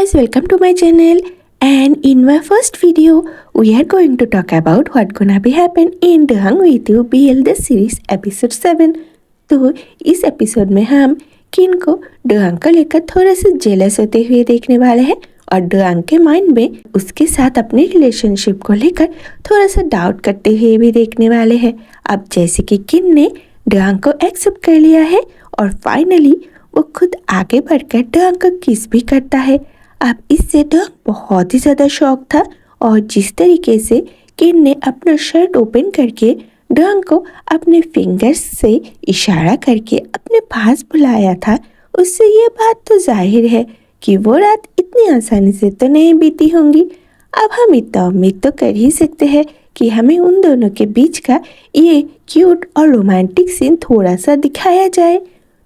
guys, welcome to my channel, and in my first video we are going to talk about what gonna be happen in The Hung With You BL the series episode 7। तो इस episode में हम किन को Dong को लेकर थोड़ा सा जेलस होते हुए देखने वाले हैं और डोंग के माइंड में उसके साथ अपने रिलेशनशिप को लेकर थोड़ा सा डाउट करते हुए भी देखने वाले हैं। अब जैसे कि किन ने डोंग को एक्सेप्ट कर लिया है और फाइनली वो खुद आगे बढ़कर डोंग को किस भी करता है। अब इससे डोंग बहुत ही ज़्यादा शॉक था और जिस तरीके से किन ने अपना शर्ट ओपन करके डोंग को अपने फिंगर्स से इशारा करके अपने पास बुलाया था, उससे ये बात तो जाहिर है कि वो रात इतनी आसानी से तो नहीं बीती होंगी। अब हम इतना उम्मीद तो कर ही सकते हैं कि हमें उन दोनों के बीच का ये क्यूट और रोमांटिक सीन थोड़ा सा दिखाया जाए।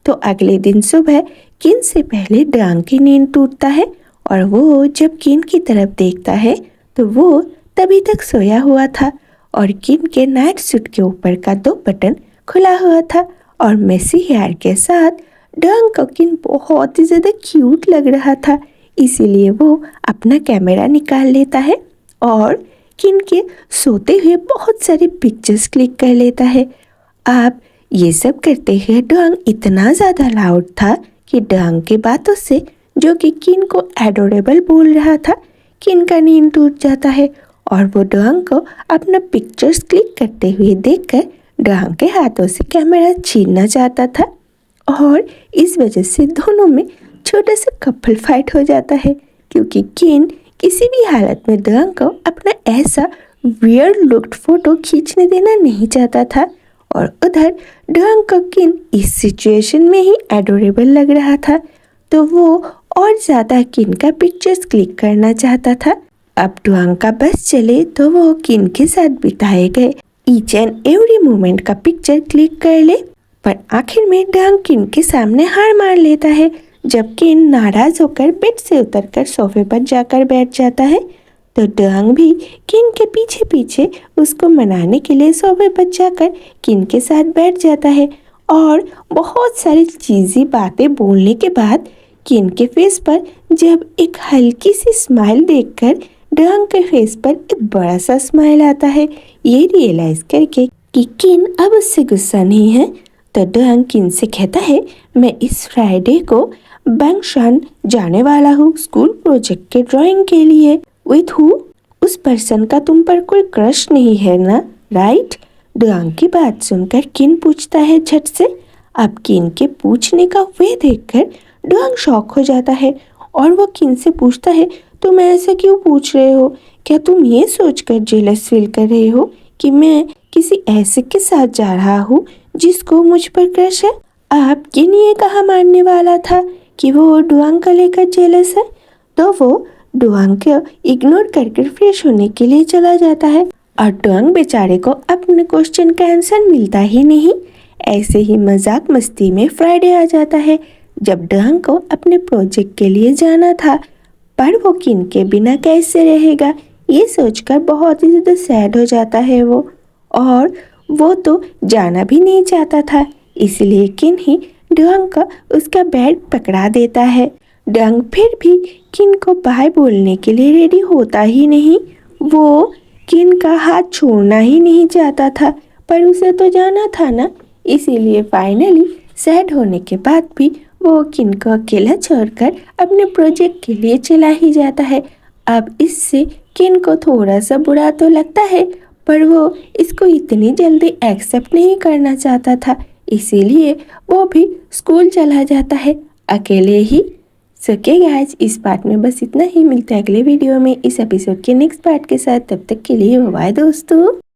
तो अगले दिन सुबह किन से पहले डोंग की नींद टूटता है और वो जब किन की तरफ देखता है तो वो तभी तक सोया हुआ था और किन के नाइट सूट के ऊपर का 2 बटन खुला हुआ था और मेसी हेयर के साथ डोंग को किन बहुत ही ज़्यादा क्यूट लग रहा था। इसीलिए वो अपना कैमरा निकाल लेता है और किन के सोते हुए बहुत सारे पिक्चर्स क्लिक कर लेता है। अब ये सब करते हुए डोंग इतना ज़्यादा लाउड था कि डोंग की बातों से जो कि किन को एडोरेबल बोल रहा था, किन का नींद टूट जाता है और वो डोंग को अपना पिक्चर्स क्लिक करते हुए देखकर डोंग के हाथों से कैमरा छीनना चाहता था और इस वजह से दोनों में छोटा सा कपल फाइट हो जाता है क्योंकि किन किसी भी हालत में डोंग को अपना ऐसा वियर्ड लुक्ड फोटो खींचने देना नहीं चाहता था और उधर डोंग को किन इस सिचुएशन में ही एडोरेबल लग रहा था तो वो और ज़्यादा किन का पिक्चर्स क्लिक करना चाहता था। अब डोंग का बस चले तो वो किन के साथ बिताए गए ईच एंड एवरी मोमेंट का पिक्चर क्लिक कर ले, पर आखिर में डोंग किन के सामने हार मार लेता है जब किन नाराज होकर बेड से उतरकर सोफे पर जाकर बैठ जाता है तो डोंग भी किन के पीछे पीछे उसको मनाने के लिए सोफे पर जाकर किन के साथ बैठ जाता है और बहुत सारी चीज़ी बातें बोलने के बाद किन के फेस पर जब एक हल्की सी स्माइल देखकर डोंग के फेस पर एक बड़ा सा स्माइल आता है, ये रियलाइज करके कि किन अब उससे गुस्सा नहीं है तो डोंग किन से कहता है मैं इस फ्राइडे को बैंगशान जाने वाला हूँ स्कूल प्रोजेक्ट के ड्राइंग के लिए। With who? उस पर्सन का तुम पर कोई क्रश नहीं है ना, राइट? डोंग की बात सुनकर किन पूछता है झट से। अब किन के पूछने का वे देखकर डोंग शॉक हो जाता है और वो किन से पूछता है तुम ऐसे क्यों पूछ रहे हो? क्या तुम ये सोचकर जेलस फील कर रहे हो कि मैं किसी ऐसे के साथ जा रहा हूँ जिसको मुझ पर क्रश है? अब किन ये कहा मानने वाला था कि वो डोंग को लेकर जेलस है तो वो डोंग को इग्नोर करके फ्रेश होने के लिए चला जाता है और डोंग बेचारे को अपने क्वेश्चन का आंसर मिलता ही नहीं। ऐसे ही मजाक मस्ती में फ्राइडे आ जाता है जब डोंग को अपने प्रोजेक्ट के लिए जाना था, पर वो किन के बिना कैसे रहेगा ये सोचकर बहुत ही ज़्यादा सैड हो जाता है वो, और वो तो जाना भी नहीं चाहता था। इसलिए किन ही डोंग को उसका बैग पकड़ा देता है। डोंग फिर भी किन को बाय बोलने के लिए रेडी होता ही नहीं, वो किन का हाथ छोड़ना ही नहीं चाहता था, पर उसे तो जाना था ना। इसीलिए फाइनली सैड होने के बाद भी वो किन को अकेला छोड़कर अपने प्रोजेक्ट के लिए चला ही जाता है। अब इससे किन को थोड़ा सा बुरा तो लगता है पर वो इसको इतनी जल्दी एक्सेप्ट नहीं करना चाहता था, इसीलिए वो भी स्कूल चला जाता है अकेले ही। सके गाइस, इस पार्ट में बस इतना ही। मिलते हैं अगले वीडियो में इस एपिसोड के नेक्स्ट पार्ट के साथ। तब तक के लिए बाय दोस्तों।